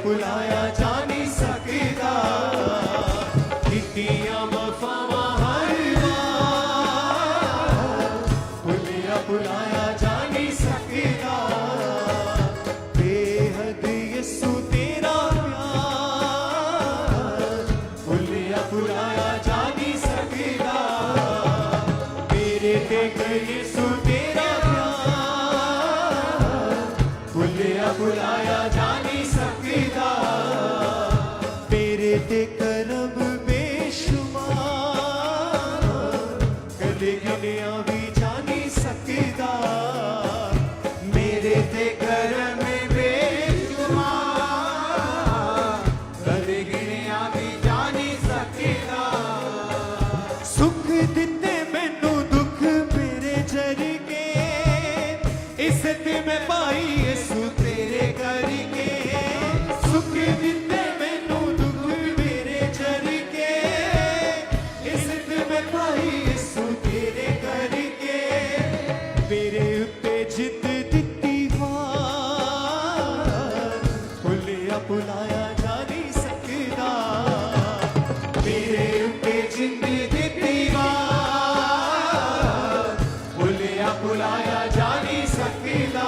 भुलाया जा नहीं सकदा कीतियां वफावां हर वार भुलिया भुलाया जा नहीं सकदा बेहद यसू तेरा प्यार भुलिया भुलाया जा नहीं सकदा मेरे ते यसू तेरा प्यार भुलिया भुलाया जा नहीं सकदा तेरे ते करम बेशुमार कदे गिनिया भी जा नहीं सकदा मेरे ते करम बेशुमार कदे गिनिया भी जा नहीं सकदा सुख दिते मैनू दुख मेरे जरिए इज्जत में पाई यसू तेरे करके सुख दिते मैनू दुख मेरे जरिए इज्जत में पाई यसू तेरे करके मेरे उत्ते जित दिती वार भुलिया भुलाया जा नहीं सकदा मेरे उत्ते जित दिती वार भुलिया भुलाया जा नहीं सकदा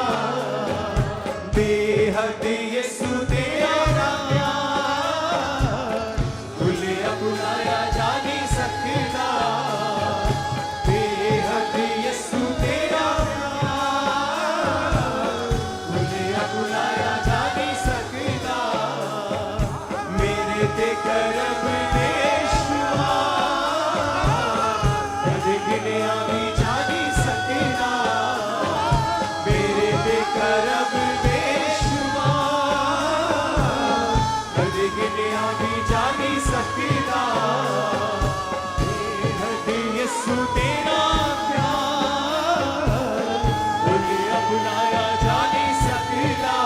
बेहद यसू तेरा प्यार भुलिया भुलाया जा नहीं सकदा बेहद यसू तेरा प्यार भुलिया भुलाया जा नहीं सकदा मेरे ते करम बेशुमार कदे गिनिया भी जा नहीं सकदा मेरे ते करम बेशुमार कदे गिनिया भी जा नहीं सकदा बेहद यसू तेरा प्यार भुलिया भुलाया जा नहीं सकदा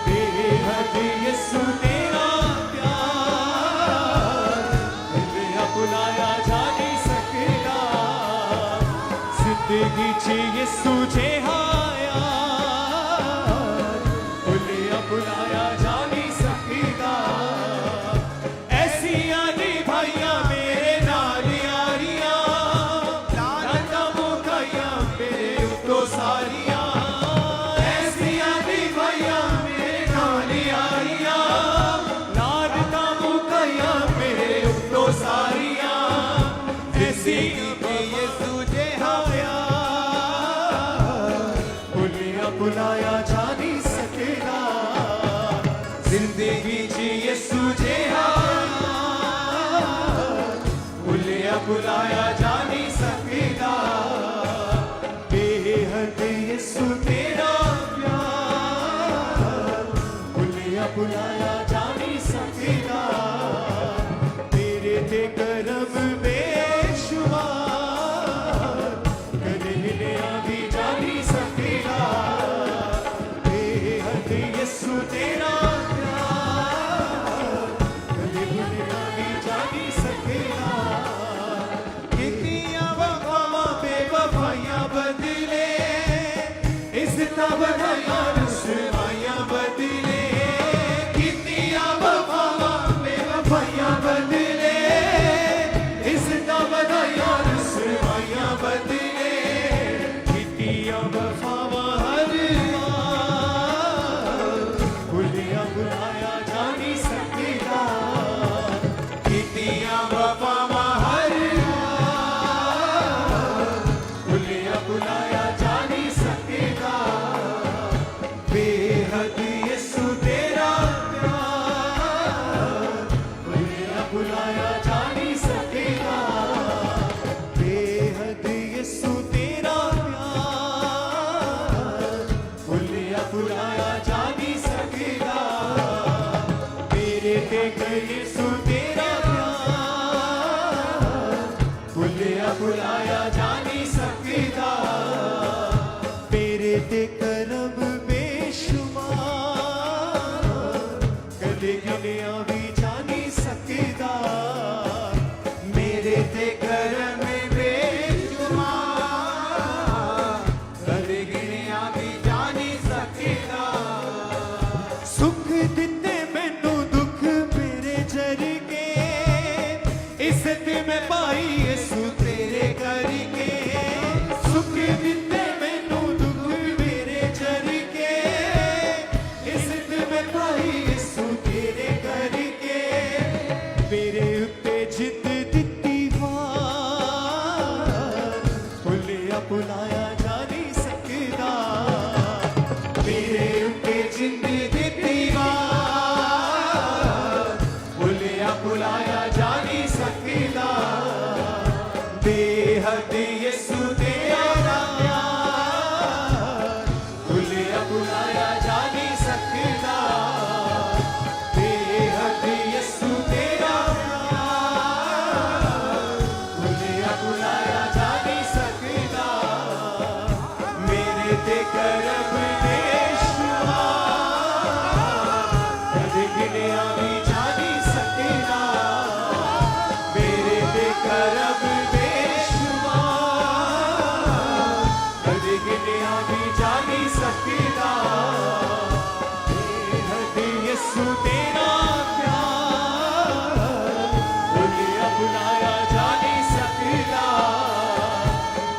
बेहद यसू तेरा प्यार भुलिया भुलाया जा नहीं सकदा जिंदगी च यसू जिहा यार भुलिया भुलाया जा नहीं सकदा ऐसियां निभाइयां मेरे नाल यारियां लाडां मुकाइयां मेरे उत्तों सारियां ऐसियां निभाइयां मेरे नाल यारियां लाडां मुकाइयां मेरे उत्तों सारियां ऐसी यसू जिहा यार भुलिया भुलाया जा नहीं सकदा जिंदगी जी यसू जिहा यार भुलिया भुलाया जा नहीं सकदा बेहद यसू तेरा प्यार भुलिया भुलाया जा नहीं सकदा तेरे ते करम बेशुमार कदे गिनिया भी जा नहीं सकदा बेहद यसू तेरा प्यार कदे गिनिया भी जा नहीं सकदा कीतियां वफावां बेवफाइयां बदले इज्जतां बढ़ाइयां रुसवाइयां बदले कीतियां वफावां बेवफाइयां बदले इज्जतां बढ़ाइयां रुसवाइयां बदले कीतियां वफावां हर वार भुलिया भुलाया जा नहीं सकदा कीतियां वफावां हर वार भुलिया भुलाया जा नहीं सकदा भुलिया भुलाया जा नहीं सकदा मेरे उत्ते जिंद दित्ती वार भुलिया भुलाया जा नहीं सकदा बेहद यसू तेरा प्यार भुलिया भुलाया जा नहीं सकदा बेहद यसू तेरा प्यार भुलिया भुलाया जा नहीं सकदा मेरे ते करम ने शुमार कद गिनिया भी जा नहीं सकदा मेरे ते करम यसू तेरा प्यार भुलिया भुलाया जा नहीं सकदा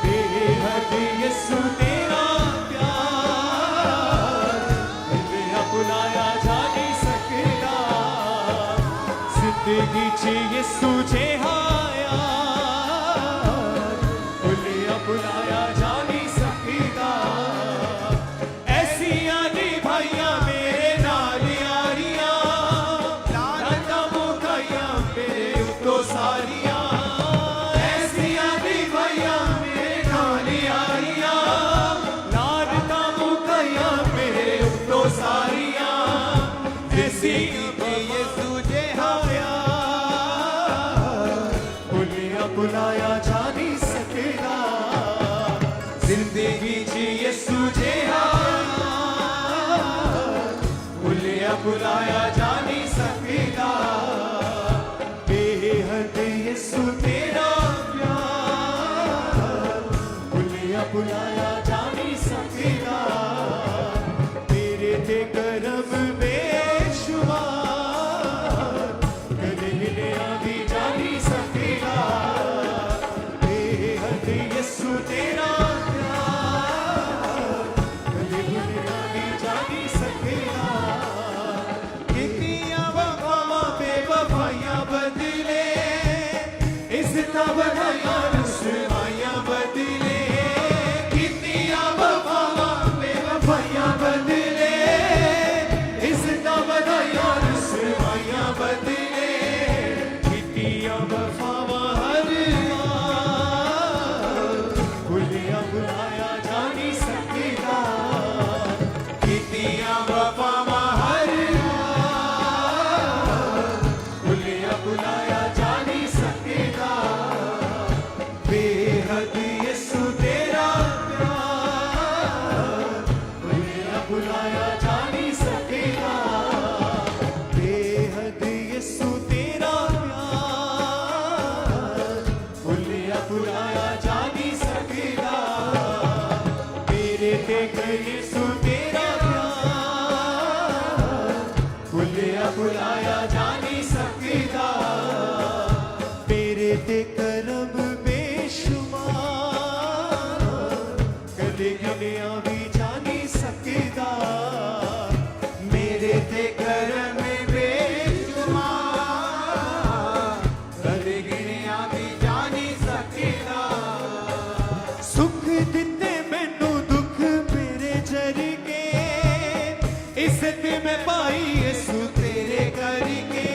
बेहद यसू तेरा प्यार भुलिया भुलाया जा नहीं सकदा जिंदगी च यसू जिहा यार भुलिया भुलाया जा नहीं सकदा ऐसियां दी भाइयां मेरे नाल सारियां ऐसियां दी भाइयां मेरे नाल यारियां लाडता मुकाया मेरे उत्तों सारियां ऐसी यसू जिहा यार भुलिया भुलाया जा नहीं सकदा जिंदगी च यसू जिहा यार भुलिया भुलाया जा नहीं सकदा यसू तेरा प्यार भुलिया भुलाया जा नहीं सकदा तेरे ते करम बेशुमार कदे हिलिया भी जा नहीं सकदा बेहद यसू तेरा प्यार कदे हिलिया भी जा नहीं सकदा कितनियां वफावां बेवफाइयां बदले बनाया रुसवाइयां बदले कितनियां वफावां बेवफाइयां बदले इज़्ज़त बनाया रुसवाइयां बदले कितनियां वफावां हर भुलिया भुलाया जा नहीं सकदा कितनियां वफावां हर भुलिया भुलाया जा नहीं सकदा बेहद यसू तेरा प्यार भुलिया भुलाया जा नहीं सकदा बेहद यसू तेरा प्यार भुलिया भुलाया जा नहीं सकदा मेरे ते यसू तेरा प्यार भुलिया भुलाया जा नहीं सकदा तेरे ते करम गिनिया भी जा नहीं सकदा मेरे ते करम बेशुमार कदे गिनिया भी जा नहीं सकदा सुख दिते मैनू दुख मेरे जरिए इज्जत में पाई यसू तेरे करके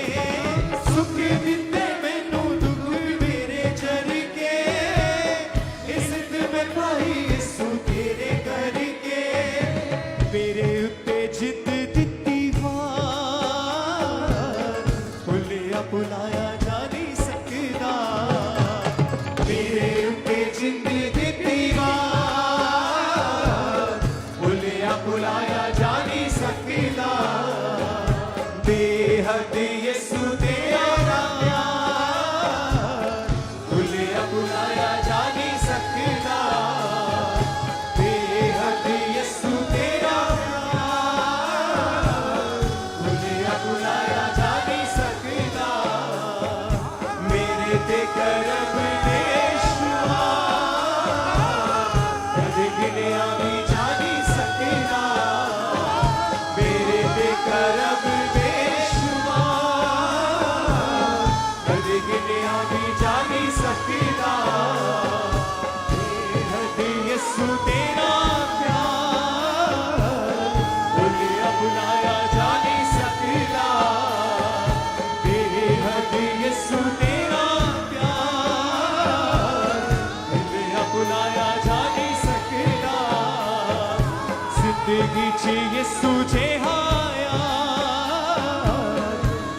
सुख दिते मैनू दुख मेरे जरिए इज्जत में पाई मेरे उत्ते जित दित्ती वार भुलिया भुलाया जा नहीं सकदा मेरे उत्ते जिंद दित्ती वार भुलिया भुलाया जा नहीं सकदा बेहद यसू तेरा प्यार भुलिया भुलाया जा नहीं सकदा यीशु तेरा प्यार भुलिया भुलाया जा नहीं सकता बेहद यीशु तेरा प्यार भुलिया भुलाया जा नहीं सकता जिंदगी च यीशु जेहा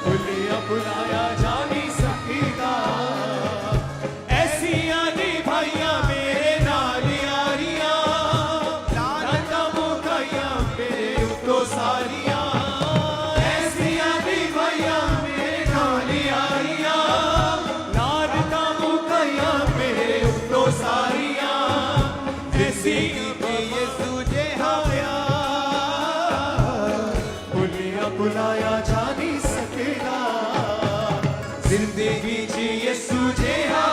भुलिया भुलाया जा नहीं सकता ऐसिया दी भाइयां मेरे नाल यारियां लानता मुकाइयां मेरे उत्तों सारियां ऐसिया दी भाइयां मेरे नाल यारियां लानता मुकाइयां मेरे उत्तों सारियां ऐसी यीशु जेहा भुलिया भुलाया जा नहीं सकता जिंदगी जी यीशु जेहा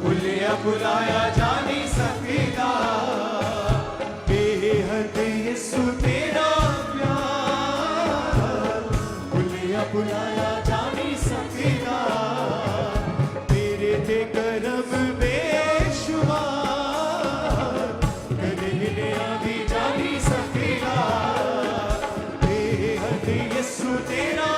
भुलिया भुलाया जा नहीं सकता बेहद यीशु तेरा प्यार भुलिया भुलाया जा नहीं सकता तेरे ते करम बेशुमार कदे गिनया भी जा नहीं सकता बेहद यीशु तेरा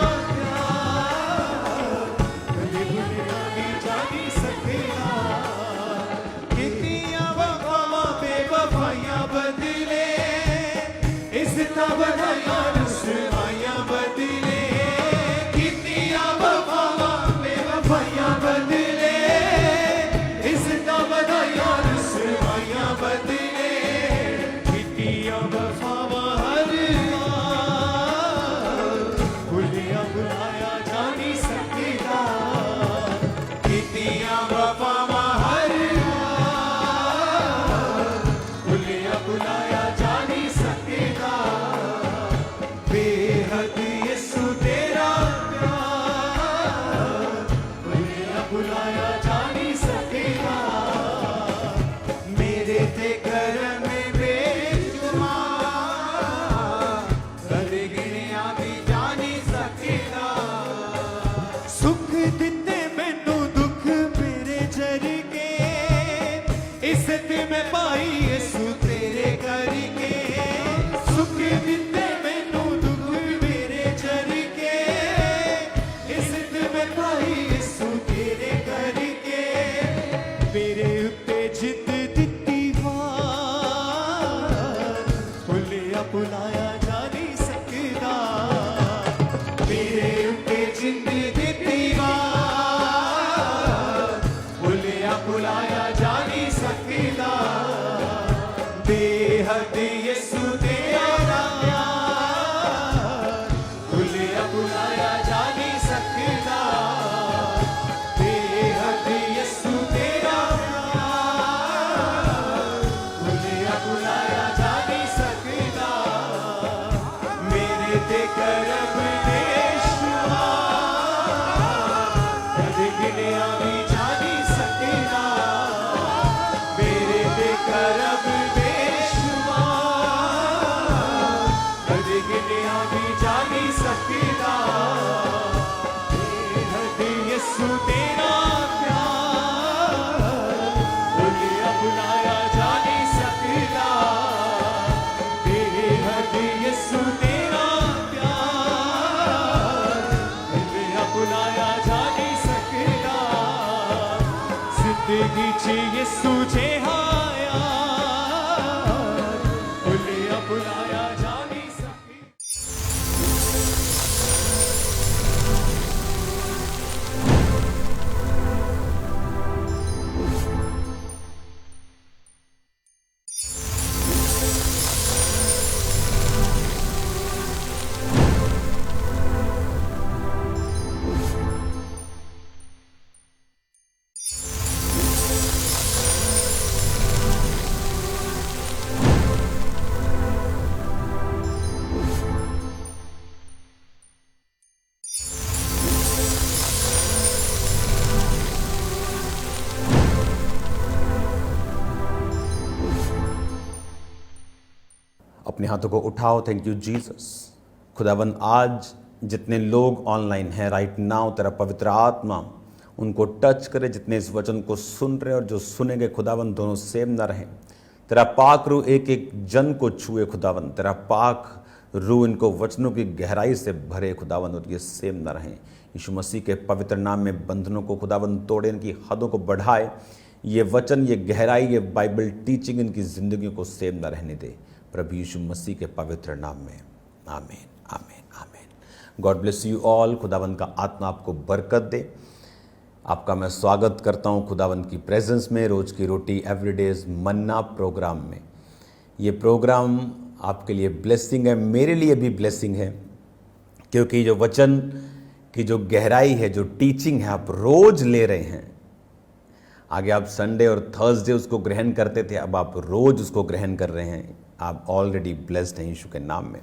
बदले इज़्ज़तां बढ़ाया रुसवाइयां बदले कितियां वफावां बेवफाइयां बदले इज़्ज़तां बढ़ाया रुसवाइयां बदले कितियां वफावां हर भुलिया भुलाया जा नहीं सकता कितियां वफावां हर भुलाया जा नहीं सकता बेहद यीशु तेरा प्यार भुलिया भुलाया जा नहीं सकता मेरे ते करम बेशुमार कदे गिनया भी जा नहीं सकता सुख दिते मैनू दुख मेरे जर के इज्जत में पाई यीशु तेरे करके सुख दिते मैनू दुख मेरे जर के इज्जत में पाई यीशु तेरे करके मेरे उत्ते जित दित्ती वार भुलिया भुलाया जा नहीं सकता मेरे उत्ते जित दित्ती वार भुलिया भुलाया जा नहीं सकता बेहद यीशु तेरा प्यार भुलिया भुलाया जा नहीं सकता बेहद यीशु तेरा प्यार भुलिया भुलाया जा नहीं सकता मेरे ते करम बेशुमार कदे गिनया भी जा नहीं सकता मेरे ते करम कदे गिनया भी जा नहीं सकता बेहद यीशु तेरा प्यार भुलिया भुलाया जा नहीं सकता बेहद यीशु तेरा प्यार भुलिया भुलाया जा नहीं सकता जिंदगी च यीशु जेहा भुलिया भुलाया जा नहीं सकता अपने हाथों को उठाओ। Thank you Jesus. खुदावन आज जितने लोग ऑनलाइन हैं राइट नाउ तेरा पवित्र आत्मा उनको टच करे, जितने इस वचन को सुन रहे और जो सुनेंगे खुदावन, दोनों सेम ना रहें। तेरा पाक रूह एक एक जन को छुए खुदावन, तेरा पाक रूह इनको वचनों की गहराई से भरे खुदावन, और ये सेम ना रहें। यीशु मसीह के पवित्र नाम में बंधनों को खुदावन तोड़े, इनकी हदों को बढ़ाए। ये वचन, ये गहराई, ये बाइबल टीचिंग इनकी ज़िंदगियों को सेम ना रहने दे, प्रभु यीशु मसीह के पवित्र नाम में, आमीन, आमीन, आमीन। God bless you all. खुदावन का आत्मा आपको बरकत दे। आपका मैं स्वागत करता हूँ खुदावन की प्रेजेंस में, रोज़ की रोटी एवरीडेज मन्ना प्रोग्राम में। ये प्रोग्राम आपके लिए ब्लेसिंग है, मेरे लिए भी ब्लेसिंग है, क्योंकि जो वचन की जो गहराई है, जो टीचिंग है, आप रोज़ ले रहे हैं। आगे आप संडे और थर्सडे उसको ग्रहण करते थे, अब आप रोज़ उसको ग्रहण कर रहे हैं। आप ऑलरेडी ब्लेस्ड हैं यीशु के नाम में।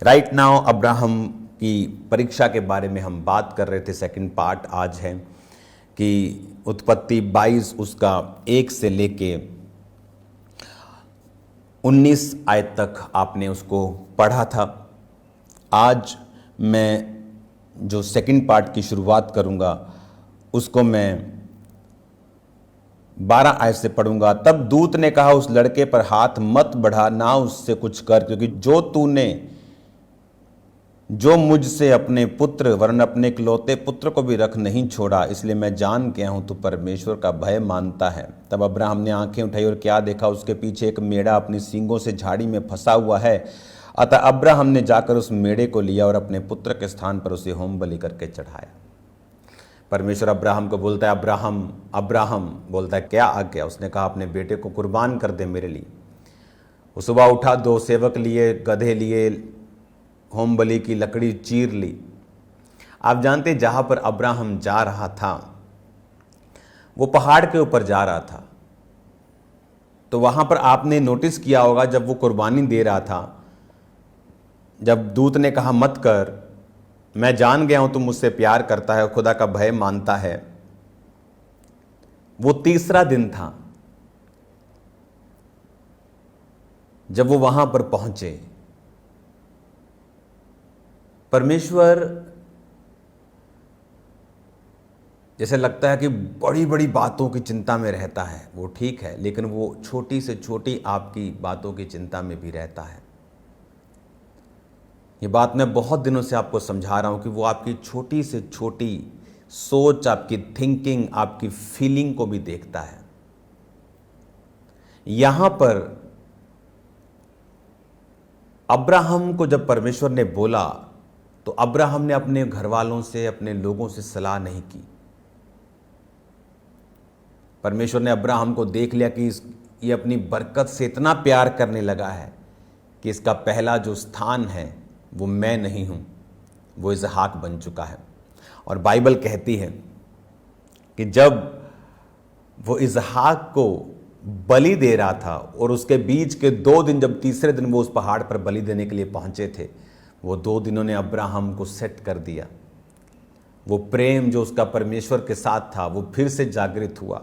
राइट नाउ अब्राहम की परीक्षा के बारे में हम बात कर रहे थे। सेकंड पार्ट आज है कि उत्पत्ति 22 उसका 1 से लेके 19 आयत तक आपने उसको पढ़ा था। आज मैं जो सेकंड पार्ट की शुरुआत करूंगा उसको मैं 12 आयत से पढ़ूंगा। तब दूत ने कहा, उस लड़के पर हाथ मत बढ़ा, ना उससे कुछ कर, क्योंकि जो मुझसे अपने पुत्र वरन अपने इकलौते पुत्र को भी रख नहीं छोड़ा, इसलिए मैं जान गया हूं तू परमेश्वर का भय मानता है। तब अब्राहम ने आंखें उठाई और क्या देखा, उसके पीछे एक मेढ़ा अपनी सींगों से झाड़ी में फंसा हुआ है। अतः अब्राहम ने जाकर उस मेढ़े को लिया और अपने पुत्र के स्थान पर उसे होम बलि करके चढ़ाया। परमेश्वर अब्राहम को बोलता है, अब्राहम, अब्राहम। बोलता है, क्या आ गया? उसने कहा, अपने बेटे को कुर्बान कर दे मेरे लिए। वो सुबह उठा, 2 सेवक लिए, गधे लिए, होम बलि की लकड़ी चीर ली। आप जानते हैं जहां पर अब्राहम जा रहा था वो पहाड़ के ऊपर जा रहा था। तो वहां पर आपने नोटिस किया होगा, जब वो कुर्बानी दे रहा था, जब दूत ने कहा मत कर, मैं जान गया हूं तुम मुझसे प्यार करता है और खुदा का भय मानता है, वो तीसरा दिन था जब वो वहां पर पहुंचे। परमेश्वर जैसे लगता है कि बड़ी बड़ी बातों की चिंता में रहता है, वो ठीक है, लेकिन वो छोटी से छोटी आपकी बातों की चिंता में भी रहता है। ये बात मैं बहुत दिनों से आपको समझा रहा हूं कि वो आपकी छोटी से छोटी सोच, आपकी थिंकिंग, आपकी फीलिंग को भी देखता है। यहां पर अब्राहम को जब परमेश्वर ने बोला तो अब्राहम ने अपने घर वालों से, अपने लोगों से सलाह नहीं की। परमेश्वर ने अब्राहम को देख लिया कि ये अपनी बरकत से इतना प्यार करने लगा है कि इसका पहला जो स्थान है वो मैं नहीं हूं, वो इसहाक बन चुका है। और बाइबल कहती है कि जब वो इसहाक को बलि दे रहा था और उसके बीच के 2 दिन, जब तीसरे दिन वो उस पहाड़ पर बलि देने के लिए पहुंचे थे, वो 2 दिनों ने अब्राहम को सेट कर दिया। वो प्रेम जो उसका परमेश्वर के साथ था वो फिर से जागृत हुआ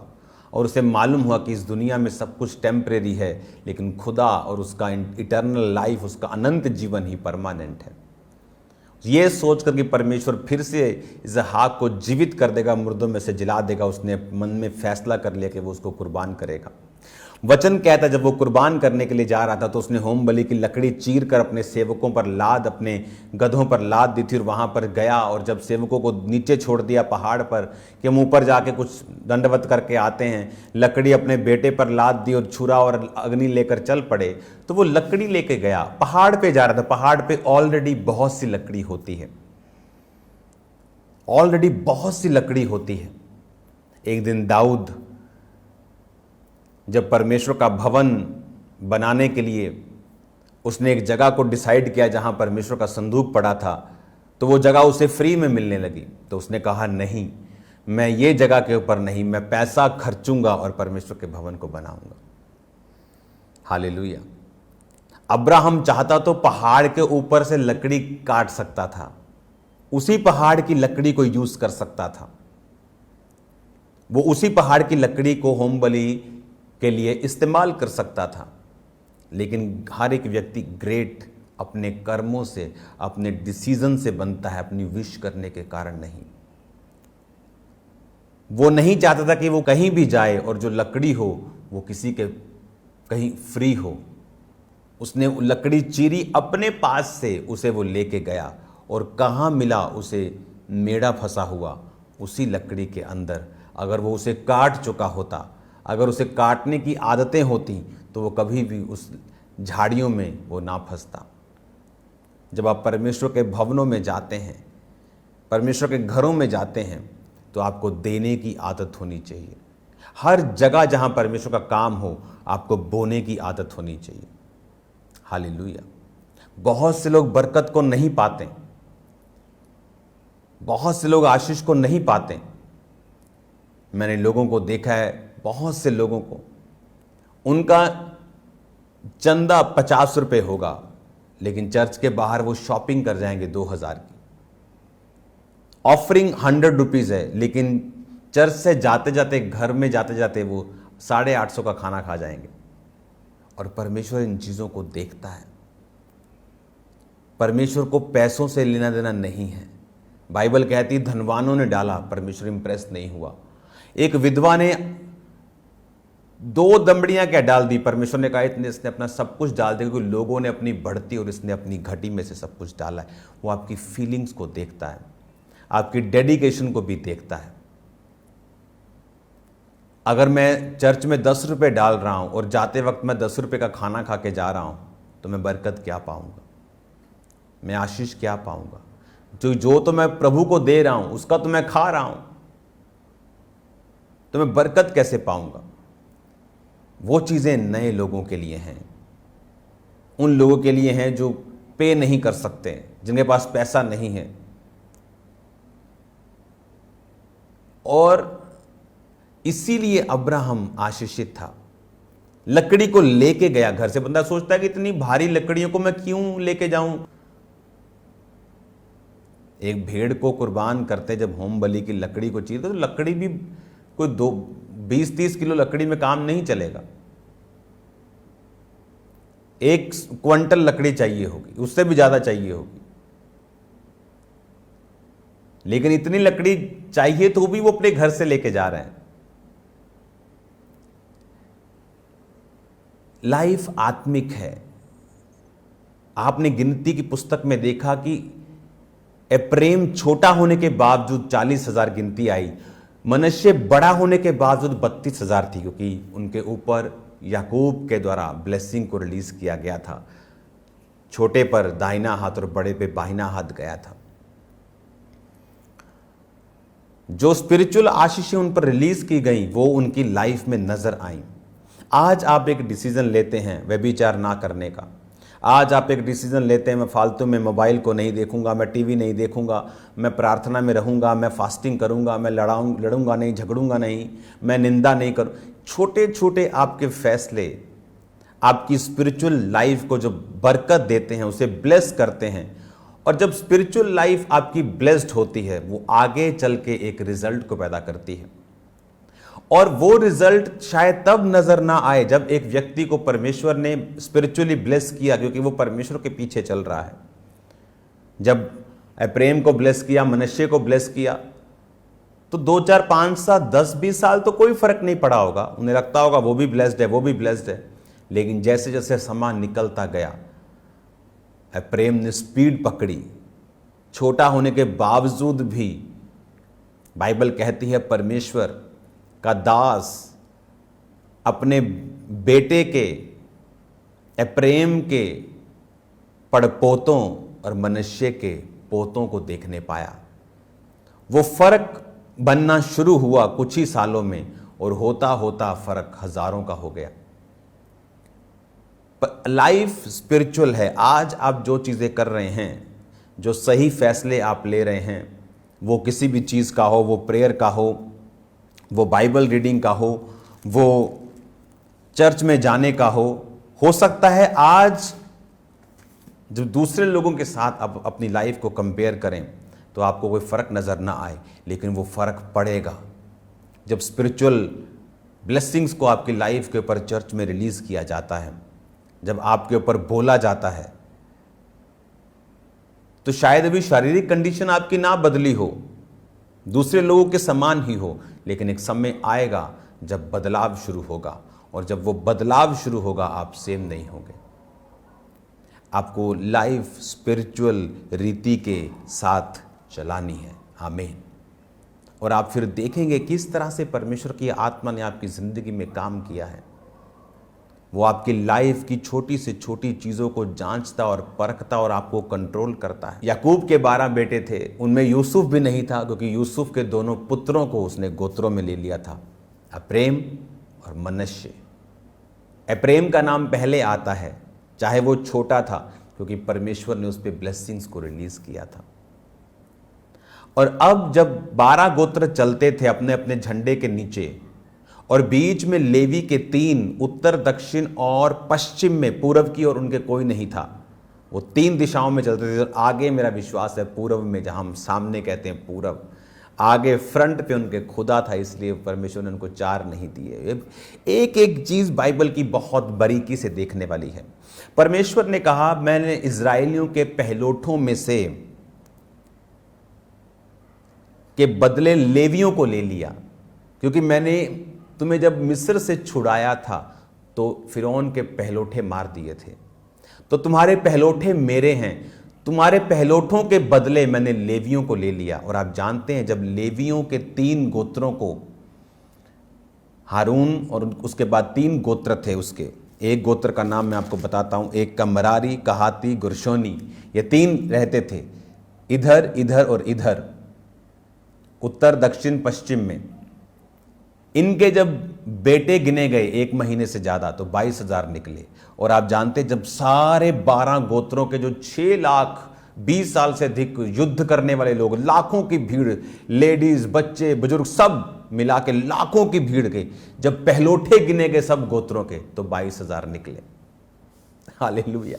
और उसे मालूम हुआ कि इस दुनिया में सब कुछ टेम्परेरी है, लेकिन खुदा और उसका इटर्नल लाइफ, उसका अनंत जीवन ही परमानेंट है। ये सोचकर कि परमेश्वर फिर से इसहाक को जीवित कर देगा, मुर्दों में से जिला देगा, उसने मन में फैसला कर लिया कि वो उसको कुर्बान करेगा। वचन कहता है जब वो कुर्बान करने के लिए जा रहा था तो उसने होम बलि की लकड़ी चीर कर अपने सेवकों पर लाद, अपने गधों पर लाद दी थी और वहां पर गया। और जब सेवकों को नीचे छोड़ दिया पहाड़ पर कि हम ऊपर जाके कुछ दंडवत करके आते हैं, लकड़ी अपने बेटे पर लाद दी और छुरा और अग्नि लेकर चल पड़े। तो वो लकड़ी लेके गया, पहाड़ पे जा रहा था। पहाड़ पे ऑलरेडी बहुत सी लकड़ी होती है, ऑलरेडी बहुत सी लकड़ी होती है। एक दिन दाऊद जब परमेश्वर का भवन बनाने के लिए उसने एक जगह को डिसाइड किया जहां परमेश्वर का संदूक पड़ा था, तो वो जगह उसे फ्री में मिलने लगी। तो उसने कहा, नहीं, मैं ये जगह के ऊपर नहीं, मैं पैसा खर्चूंगा और परमेश्वर के भवन को बनाऊंगा। हालेलुया। अब्राहम चाहता तो पहाड़ के ऊपर से लकड़ी काट सकता था, उसी पहाड़ की लकड़ी को यूज कर सकता था, वो उसी पहाड़ की लकड़ी को होम बलि के लिए इस्तेमाल कर सकता था। लेकिन हर एक व्यक्ति ग्रेट अपने कर्मों से, अपने डिसीजन से बनता है, अपनी विश करने के कारण नहीं। वो नहीं चाहता था कि वो कहीं भी जाए और जो लकड़ी हो वो किसी के कहीं फ्री हो। उसने लकड़ी चीरी अपने पास से, उसे वो लेके गया और कहाँ मिला उसे मेढ़ा फंसा हुआ उसी लकड़ी के अंदर। अगर वो उसे काट चुका होता, अगर उसे काटने की आदतें होती तो वो कभी भी उस झाड़ियों में वो ना फंसता। जब आप परमेश्वर के भवनों में जाते हैं, परमेश्वर के घरों में जाते हैं, तो आपको देने की आदत होनी चाहिए। हर जगह जहां परमेश्वर का काम हो आपको बोने की आदत होनी चाहिए। हालेलुया। बहुत से लोग बरकत को नहीं पाते, बहुत से लोग आशीष को नहीं पाते। मैंने लोगों को देखा है, बहुत से लोगों को उनका चंदा 50 रुपये होगा, लेकिन चर्च के बाहर वो शॉपिंग कर जाएंगे 2000 की। ऑफरिंग 100 रुपीज़ है, लेकिन चर्च से जाते जाते, घर में जाते जाते वो 850 का खाना खा जाएंगे। और परमेश्वर इन चीज़ों को देखता है। परमेश्वर को पैसों से लेना देना नहीं है। बाइबल कहती है धनवानों ने डाला, परमेश्वर इंप्रेस नहीं हुआ। एक विधवा ने 2 दमड़ियां क्या डाल दी, परमेश्वर ने कहा इसने अपना सब कुछ डाल दिया, क्योंकि लोगों ने अपनी बढ़ती और इसने अपनी घटी में से सब कुछ डाला है। वो आपकी फीलिंग्स को देखता है, आपकी डेडिकेशन को भी देखता है। अगर मैं चर्च में 10 रुपये डाल रहा हूं और जाते वक्त मैं 10 रुपये का खाना खा के जा रहा हूं, तो मैं बरकत क्या पाऊंगा, मैं आशीष क्या पाऊंगा? जो तो मैं प्रभु को दे रहा हूं उसका तो मैं खा रहा हूं, तो मैं बरकत कैसे पाऊंगा? वो चीजें नए लोगों के लिए हैं, उन लोगों के लिए हैं जो पे नहीं कर सकते, जिनके पास पैसा नहीं है। और इसीलिए अब्राहम आशीषित था। लकड़ी को लेके गया घर से। बंदा सोचता है कि इतनी भारी लकड़ियों को मैं क्यों लेके जाऊं? एक भेड़ को कुर्बान करते जब होम बलि की लकड़ी को चाहिए, तो लकड़ी भी कोई 20-30 किलो लकड़ी में काम नहीं चलेगा। 1 क्विंटल लकड़ी चाहिए होगी, उससे भी ज्यादा चाहिए होगी। लेकिन इतनी लकड़ी चाहिए तो भी वो अपने घर से लेके जा रहे हैं। लाइफ आत्मिक है। आपने गिनती की पुस्तक में देखा कि एप्रेम छोटा होने के बावजूद 40,000 गिनती आई, मनश्शे बड़ा होने के बावजूद 32,000 थी, क्योंकि उनके ऊपर याकूब के द्वारा ब्लेसिंग को रिलीज किया गया था। छोटे पर दाहिना हाथ और बड़े पे बाहिना हाथ गया था। जो स्पिरिचुअल आशीषें उन पर रिलीज की गई वो उनकी लाइफ में नजर आई। आज आप एक डिसीजन लेते हैं व्यभिचार ना करने का। आज आप एक डिसीजन लेते हैं मैं फालतू में मोबाइल को नहीं देखूंगा, मैं टीवी नहीं देखूंगा, मैं प्रार्थना में रहूंगा, मैं फास्टिंग करूंगा, मैं लड़ूंगा नहीं, झगड़ूंगा नहीं, मैं निंदा नहीं करूं। छोटे छोटे आपके फैसले आपकी स्पिरिचुअल लाइफ को जो बरकत देते हैं, उसे ब्लेस करते हैं। और जब स्पिरिचुअल लाइफ आपकी ब्लेस्ड होती है, वो आगे चल के एक रिजल्ट को पैदा करती है। और वो रिजल्ट शायद तब नजर ना आए जब एक व्यक्ति को परमेश्वर ने स्पिरिचुअली ब्लेस किया, क्योंकि वो परमेश्वर के पीछे चल रहा है। जब एप्रेम को ब्लेस किया, मनश्शे को ब्लेस किया, तो 2, 4, 5 साल, 10, 20 साल तो कोई फर्क नहीं पड़ा होगा। उन्हें लगता होगा वो भी ब्लेस्ड है, वो भी ब्लेस्ड है। लेकिन जैसे जैसे समय निकलता गया, एप्रेम ने स्पीड पकड़ी। छोटा होने के बावजूद भी बाइबल कहती है परमेश्वर का दास अपने बेटे के एप्रेम के पड़पोतों और मनश्शे के पोतों को देखने पाया। वो फर्क बनना शुरू हुआ कुछ ही सालों में, और होता होता फर्क हजारों का हो गया। लाइफ स्पिरिचुअल है। आज आप जो चीज़ें कर रहे हैं, जो सही फैसले आप ले रहे हैं, वो किसी भी चीज़ का हो, वो प्रेयर का हो, वो बाइबल रीडिंग का हो, वो चर्च में जाने का हो सकता है आज जो दूसरे लोगों के साथ आप अपनी लाइफ को कंपेयर करें तो आपको कोई फ़र्क नज़र ना आए, लेकिन वो फ़र्क पड़ेगा जब स्पिरिचुअल ब्लेसिंग्स को आपकी लाइफ के ऊपर चर्च में रिलीज़ किया जाता है, जब आपके ऊपर बोला जाता है। तो शायद अभी शारीरिक कंडीशन आपकी ना बदली हो, दूसरे लोगों के समान ही हो, लेकिन एक समय आएगा जब बदलाव शुरू होगा, और जब वो बदलाव शुरू होगा आप सेम नहीं होंगे। आपको लाइफ स्पिरिचुअल रीति के साथ चलानी है। आमीन। और आप फिर देखेंगे किस तरह से परमेश्वर की आत्मा ने आपकी ज़िंदगी में काम किया है। वो आपकी लाइफ की छोटी से छोटी चीज़ों को जांचता और परखता और आपको कंट्रोल करता है। याकूब के 12 बेटे थे, उनमें यूसुफ भी नहीं था, क्योंकि यूसुफ के दोनों पुत्रों को उसने गोत्रों में ले लिया था, अप्रेम और मनश्शे। अप्रेम का नाम पहले आता है, चाहे वो छोटा था, क्योंकि परमेश्वर ने उस पर ब्लेसिंग्स को रिलीज किया था। और अब जब 12 गोत्र चलते थे अपने अपने झंडे के नीचे, और बीच में लेवी के 3 उत्तर, दक्षिण और पश्चिम में, पूर्व की और उनके कोई नहीं था, वो 3 दिशाओं में चलते थे। और आगे मेरा विश्वास है पूर्व में, जहां हम सामने कहते हैं पूर्व, आगे फ्रंट पे उनके खुदा था, इसलिए परमेश्वर ने उनको 4 नहीं दिए। एक एक चीज बाइबल की बहुत बारीकी से देखने वाली है। परमेश्वर ने कहा, मैंने इजरायलियों के पहलोठों में से के बदले लेवियों को ले लिया, क्योंकि मैंने तुम्हें जब मिस्र से छुड़ाया था तो फिरौन के पहलोठे मार दिए थे, तो तुम्हारे पहलोठे मेरे हैं, तुम्हारे पहलोठों के बदले मैंने लेवियों को ले लिया। और आप जानते हैं जब लेवियों के 3 गोत्रों को, हारून और उसके बाद 3 गोत्र थे उसके, एक गोत्र का नाम मैं आपको बताता हूं, एक का मरारी, कहाती, गुरशोनी, ये 3 रहते थे इधर, इधर और इधर, उत्तर, दक्षिण, पश्चिम में। इनके जब बेटे गिने गए 1 महीने से ज्यादा, तो 22,000 निकले। और आप जानते जब सारे 12 गोत्रों के जो 6 लाख 20 साल से अधिक युद्ध करने वाले लोग, लाखों की भीड़, लेडीज, बच्चे, बुजुर्ग, सब मिला के लाखों की भीड़ गई, जब पहलोठे गिने गए सब गोत्रों के, तो 22,000 निकले। हालेलुया।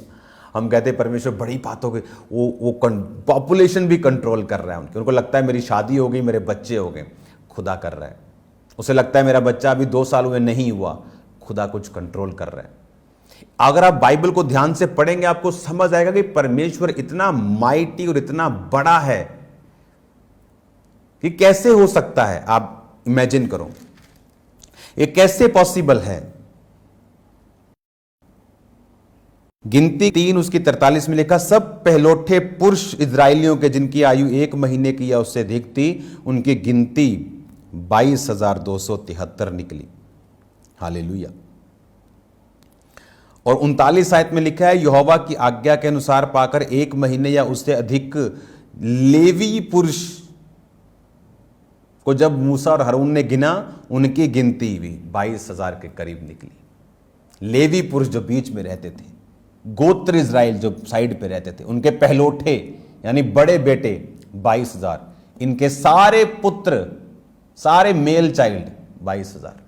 हम कहते परमेश्वर बड़ी बातों के, वो पॉपुलेशन भी कंट्रोल कर रहा है उनको लगता है मेरी शादी हो गई, मेरे बच्चे हो गए, खुदा कर रहा है। उसे लगता है मेरा बच्चा अभी 2 साल हुए नहीं हुआ, खुदा कुछ कंट्रोल कर रहा है। अगर आप बाइबल को ध्यान से पढ़ेंगे आपको समझ आएगा कि परमेश्वर इतना माइटी और इतना बड़ा है कि कैसे हो सकता है। आप इमेजिन करो ये कैसे पॉसिबल है। गिनती 3 उसकी 43 में लिखा, सब पहलोठे पुरुष इजरायलियों के जिनकी आयु 1 महीने की या उससे अधिक थी, उनकी गिनती 22,273 निकली। हालेलुया। और 39 आयत में लिखा है, यहोवा की आज्ञा के अनुसार पाकर 1 महीने या उससे अधिक लेवी पुरुष को जब मूसा और हारून ने गिना, उनकी गिनती भी 22,000 के करीब निकली। लेवी पुरुष जो बीच में रहते थे, गोत्र इजराइल जो साइड पे रहते थे, उनके पहलोठे यानी बड़े बेटे 22,000, इनके सारे पुत्र, सारे मेल चाइल्ड 22,000।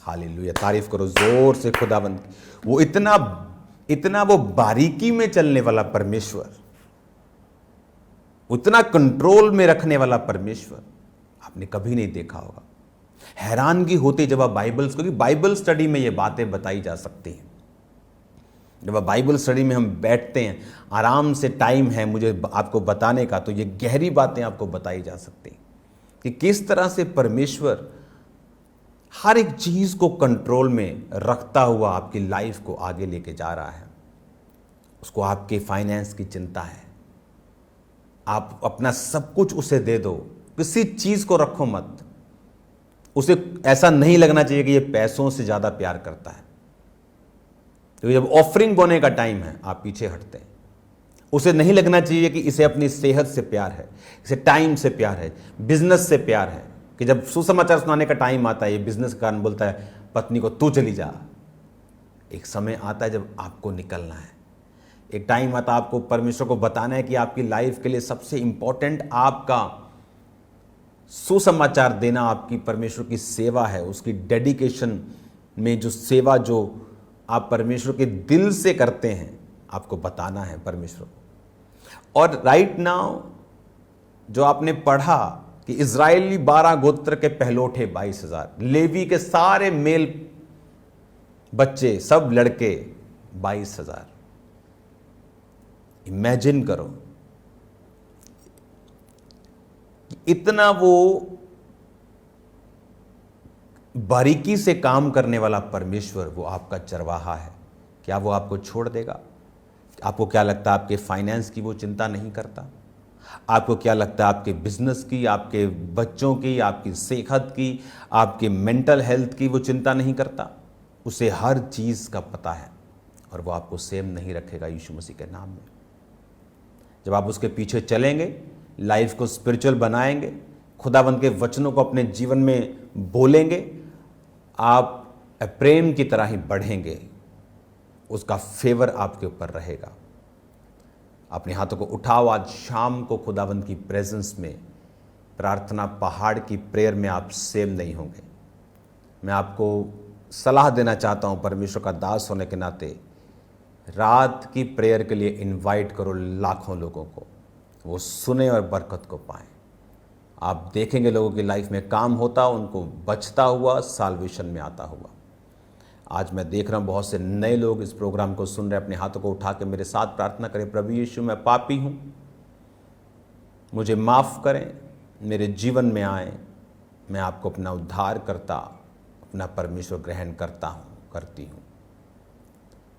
हालेलुया, तारीफ करो जोर से खुदाबंद। वो इतना वो बारीकी में चलने वाला परमेश्वर, उतना कंट्रोल में रखने वाला परमेश्वर आपने कभी नहीं देखा होगा। हैरानगी होती जब आप क्योंकि बाइबल स्टडी में ये बातें बताई जा सकती हैं। जब आप बाइबल स्टडी में हम बैठते हैं, आराम से टाइम है मुझे आपको बताने का, तो ये गहरी बातें आपको बताई जा सकती हैं कि किस तरह से परमेश्वर हर एक चीज को कंट्रोल में रखता हुआ आपकी लाइफ को आगे लेके जा रहा है। उसको आपके फाइनेंस की चिंता है, आप अपना सब कुछ उसे दे दो, किसी चीज को रखो मत। उसे ऐसा नहीं लगना चाहिए कि ये पैसों से ज्यादा प्यार करता है। तो जब ऑफरिंग बोने का टाइम है आप पीछे हटते हैं। उसे नहीं लगना चाहिए कि इसे अपनी सेहत से प्यार है, इसे टाइम से प्यार है, बिजनेस से प्यार है, कि जब सुसमाचार सुनाने का टाइम आता है ये बिजनेस का कारण बोलता है पत्नी को तू चली जा। एक समय आता है जब आपको निकलना है, एक टाइम आता है आपको परमेश्वर को बताना है कि आपकी लाइफ के लिए सबसे इंपॉर्टेंट आपका सुसमाचार देना, आपकी परमेश्वर की सेवा है। उसकी डेडिकेशन में जो सेवा जो आप परमेश्वर के दिल से करते हैं, आपको बताना है परमेश्वर को। और राइट नाउ जो आपने पढ़ा कि इजरायली 12 गोत्र के पहलोठे 22,000, लेवी के सारे मेल बच्चे सब लड़के 22,000। इमेजिन करो इतना वो बारीकी से काम करने वाला परमेश्वर वो आपका चरवाहा है, क्या वो आपको छोड़ देगा? आपको क्या लगता है आपके फाइनेंस की वो चिंता नहीं करता? आपको क्या लगता है आपके बिजनेस की, आपके बच्चों की, आपकी सेहत की, आपके मेंटल हेल्थ की वो चिंता नहीं करता? उसे हर चीज़ का पता है और वो आपको सेम नहीं रखेगा यीशु मसीह के नाम में। जब आप उसके पीछे चलेंगे, लाइफ को स्पिरिचुअल बनाएंगे, खुदावंद के वचनों को अपने जीवन में बोलेंगे, आप प्रेम की तरह ही बढ़ेंगे, उसका फेवर आपके ऊपर रहेगा। अपने हाथों को उठाओ, आज शाम को खुदावंद की प्रेजेंस में प्रार्थना पहाड़ की प्रेयर में आप सेम नहीं होंगे। मैं आपको सलाह देना चाहता हूं, परमेश्वर का दास होने के नाते, रात की प्रेयर के लिए इनवाइट करो लाखों लोगों को, वो सुने और बरकत को पाएं। आप देखेंगे लोगों की लाइफ में काम होता, उनको बचता हुआ, साल्वेशन में आता हुआ। आज मैं देख रहा हूं बहुत से नए लोग इस प्रोग्राम को सुन रहे हैं। अपने हाथों को उठा के मेरे साथ प्रार्थना करें, प्रभु यीशु मैं पापी हूं, मुझे माफ़ करें, मेरे जीवन में आए, मैं आपको अपना उद्धार करता, अपना परमेश्वर ग्रहण करता हूं, करती हूं,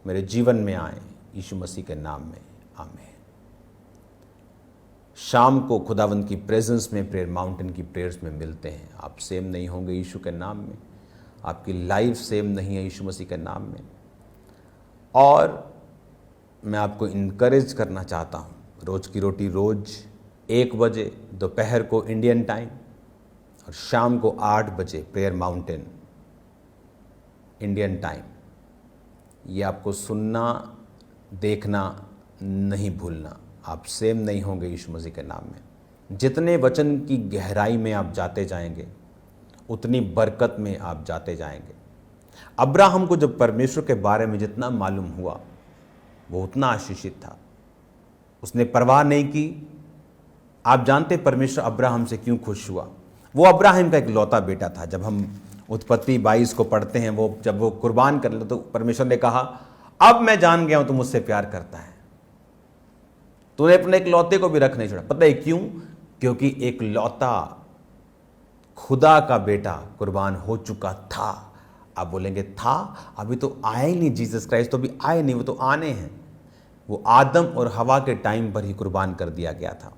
मेरे जीवन में आए यीशु मसीह के नाम में, आमीन। शाम को खुदावंद की प्रेजेंस में प्रेयर माउंटेन की प्रेयर्स में मिलते हैं। आप सेम नहीं होंगे यीशु के नाम में, आपकी लाइफ सेम नहीं है यीशु मसीह के नाम में। और मैं आपको इनकरेज करना चाहता हूँ, रोज़ की रोटी रोज़ 1 बजे दोपहर को इंडियन टाइम और शाम को 8 बजे प्रेयर माउंटेन इंडियन टाइम, ये आपको सुनना देखना नहीं भूलना। आप सेम नहीं होंगे यीशु मसीह के नाम में। जितने वचन की गहराई में आप जाते जाएंगे, उतनी बरकत में आप जाते जाएंगे। अब्राहम को जब परमेश्वर के बारे में जितना मालूम हुआ, वो उतना आशीषित था, उसने परवाह नहीं की। आप जानते परमेश्वर अब्राहम से क्यों खुश हुआ? वो अब्राहम का एक लौता बेटा था। जब हम उत्पत्ति 22 को पढ़ते हैं, वो जब वो कुर्बान कर ले तो परमेश्वर ने कहा, अब मैं जान गया हूं तू मुझसे प्यार करता है, तूने अपने एक लौते को भी रख नहीं छोड़ा। पता है क्यों? क्योंकि एक लौता खुदा का बेटा कुर्बान हो चुका था। आप बोलेंगे था, अभी तो आए ही नहीं, जीसस क्राइस्ट तो अभी आए नहीं, वो तो आने हैं। वो आदम और हवा के टाइम पर ही कुर्बान कर दिया गया था।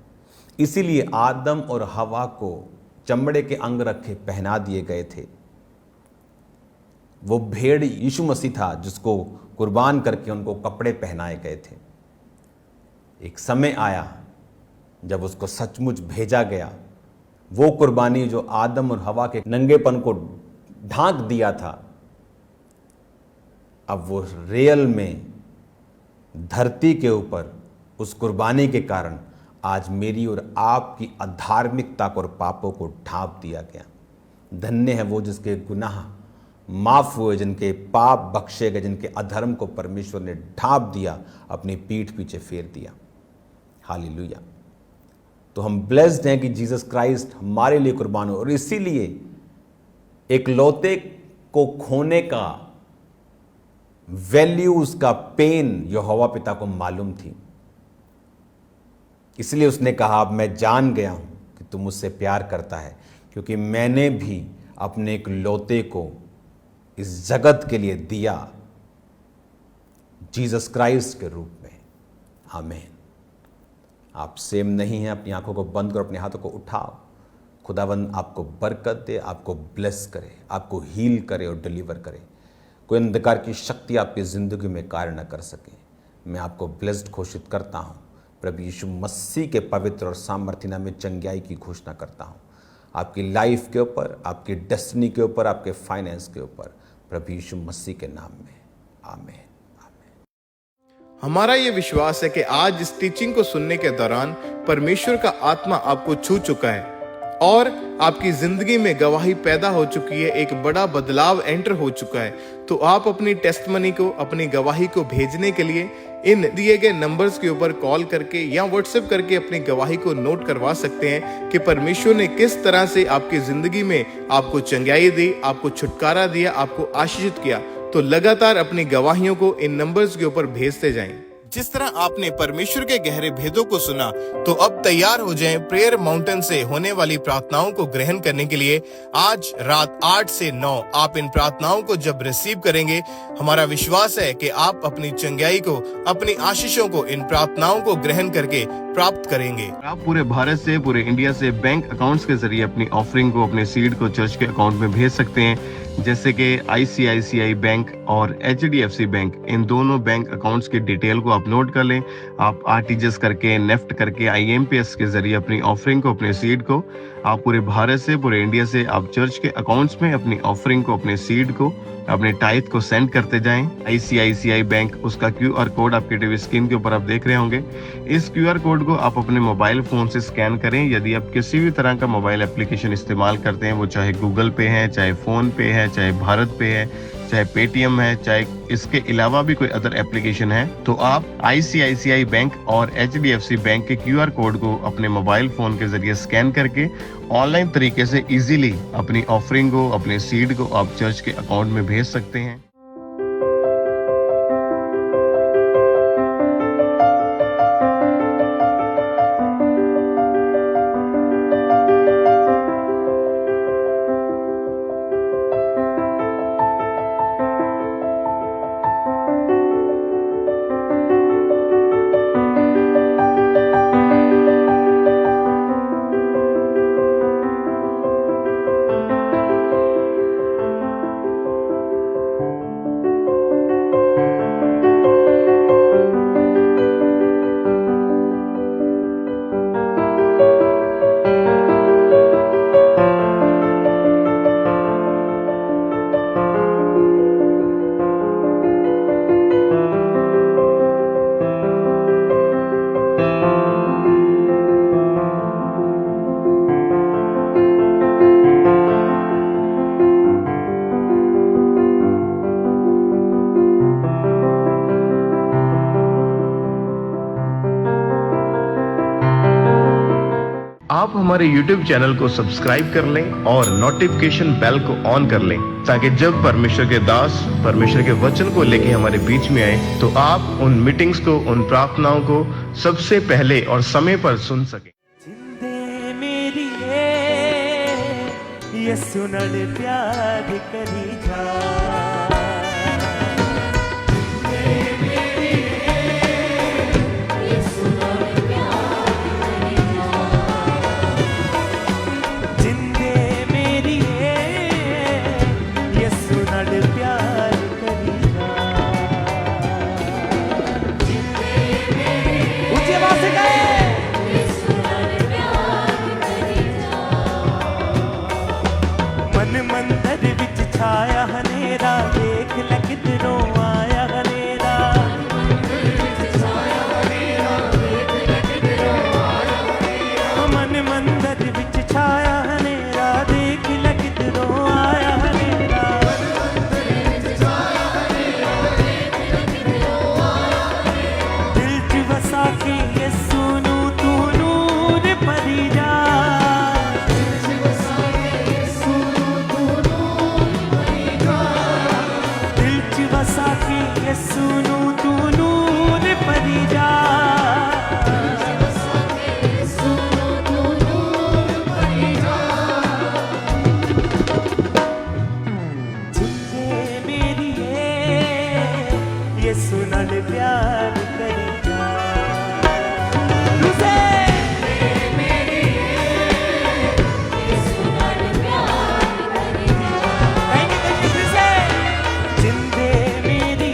इसीलिए आदम और हवा को चमड़े के अंग रखे पहना दिए गए थे। वो भेड़ यीशु मसीह था जिसको कुर्बान करके उनको कपड़े पहनाए गए थे। एक समय आया जब उसको सचमुच भेजा गया। वो कुर्बानी जो आदम और हवा के नंगेपन को ढांक दिया था, अब वो रियल में धरती के ऊपर उस कुर्बानी के कारण आज मेरी और आपकी अधार्मिकता को और पापों को ढांप दिया गया। धन्य है वो जिसके गुनाह माफ हुए, जिनके पाप बख्शे गए, जिनके अधर्म को परमेश्वर ने ढांप दिया, अपनी पीठ पीछे फेर दिया। हालेलुया। तो हम ब्लेस्ड हैं कि जीसस क्राइस्ट हमारे लिए कुर्बान हो। और इसीलिए एक लौते को खोने का वैल्यू, उसका पेन यहोवा पिता को मालूम थी। इसलिए उसने कहा, अब मैं जान गया हूं कि तू मुझसे प्यार करता है, क्योंकि मैंने भी अपने एक लौते को इस जगत के लिए दिया, जीसस क्राइस्ट के रूप में। आमीन। आप सेम नहीं हैं। अपनी आंखों को बंद करो, अपने हाथों को उठाओ। खुदावंद आपको बरकत दे, आपको ब्लेस करे, आपको हील करे और डिलीवर करे। कोई अंधकार की शक्ति आपकी ज़िंदगी में कार्य न कर सके। मैं आपको ब्लेस्ड घोषित करता हूँ। प्रभु यीशु मसीह के पवित्र और सामर्थ्य नाम में चंगाई की घोषणा करता हूँ आपकी लाइफ के ऊपर, आपकी डेस्टिनी के ऊपर, आपके फाइनेंस के ऊपर, प्रभु यीशु मसीह के नाम में। आमीन। हमारा ये विश्वास है कि आज इस टीचिंग को सुनने के दौरान परमेश्वर का आत्मा आपको छू चुका है और आपकी जिंदगी में गवाही पैदा हो चुकी है, एक बड़ा बदलाव एंटर हो चुका है। तो आप अपनी टेस्टमनी को, अपनी गवाही को भेजने के लिए इन दिए गए नंबर्स के ऊपर कॉल करके या व्हाट्सएप करके अपनी गवाही को नोट करवा सकते हैं कि परमेश्वर ने किस तरह से आपकी जिंदगी में आपको चंगाई दी, आपको छुटकारा दिया, आपको आशीषित किया। तो लगातार अपनी गवाहियों को इन नंबर्स के ऊपर भेजते जाएं। जिस तरह आपने परमेश्वर के गहरे भेदों को सुना, तो अब तैयार हो जाएं प्रेयर माउंटेन से होने वाली प्रार्थनाओं को ग्रहण करने के लिए। आज रात 8 से 9 आप इन प्रार्थनाओं को जब रिसीव करेंगे, हमारा विश्वास है कि आप अपनी चंगाई को, अपनी आशीषों को इन प्रार्थनाओं को ग्रहण करके प्राप्त करेंगे। आप पूरे भारत से, पूरे इंडिया से बैंक अकाउंट्स के जरिए अपनी ऑफरिंग को, अपने सीड को चर्च के अकाउंट में भेज सकते हैं, जैसे कि ICICI बैंक और HDFC बैंक। इन दोनों बैंक अकाउंट्स की डिटेल को आप नोट कर लें। आप RTGS करके, नेफ्ट करके, IMPS के जरिए अपनी ऑफरिंग को, अपने सीड को, आप पूरे भारत से, पूरे इंडिया से आप चर्च के अकाउंट्स में अपनी ऑफरिंग को, अपने सीड को, अपने टाइथ को सेंड करते जाएं। ICICI बैंक, उसका QR कोड आपके टीवी स्क्रीन के ऊपर आप देख रहे होंगे। इस QR कोड को आप अपने मोबाइल फोन से स्कैन करें। यदि आप किसी भी तरह का मोबाइल एप्लीकेशन इस्तेमाल करते हैं, वो चाहे गूगल पे है, चाहे फोन पे है, चाहे भारत पे है, चाहे पेटीएम है, चाहे इसके अलावा भी कोई अदर एप्लीकेशन है, तो आप ICICI बैंक और HDFC बैंक के QR कोड को अपने मोबाइल फोन के जरिए स्कैन करके ऑनलाइन तरीके से इजीली अपनी ऑफरिंग को, अपने सीड को आप चर्च के अकाउंट में भेज सकते हैं। आप हमारे YouTube चैनल को सब्सक्राइब कर लें और नोटिफिकेशन बेल को ऑन कर लें, ताकि जब परमेश्वर के दास परमेश्वर के वचन को लेके हमारे बीच में आए, तो आप उन मीटिंग्स को, उन प्रार्थनाओं को सबसे पहले और समय पर सुन सकें। जिंदे मेरी यसु नाल प्यार करी जा। मन मंदिर विच छाया हनेरा, देख ल किधरों आया हनेरा। मन मंदिर विच छाया हनेरा, देख ल किधरों आया हनेरा। दिल च वसा के यसू नू तू नूर भरी जा। यसू नू तू नूर भरी जा। जिंदे मेरी यसू नाल प्यार करी जा। जिंदे मेरी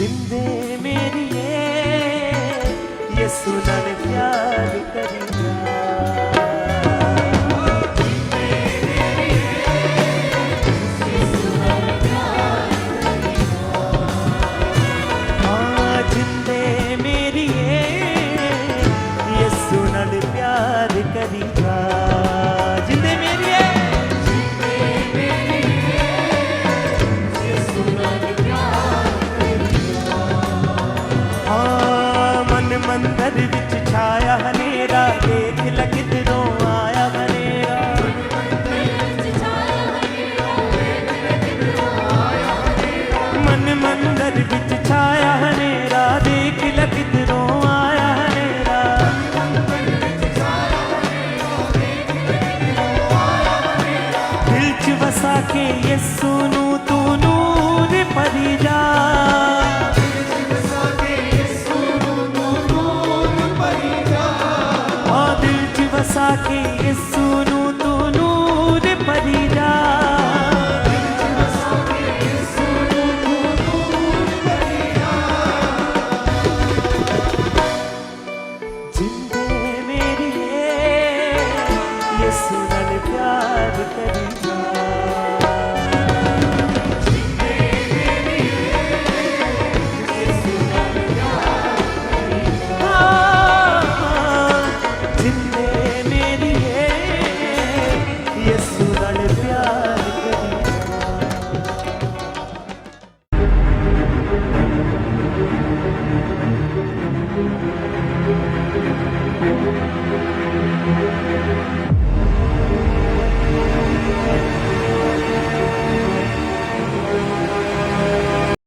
जिंदे मेरी ये सुनन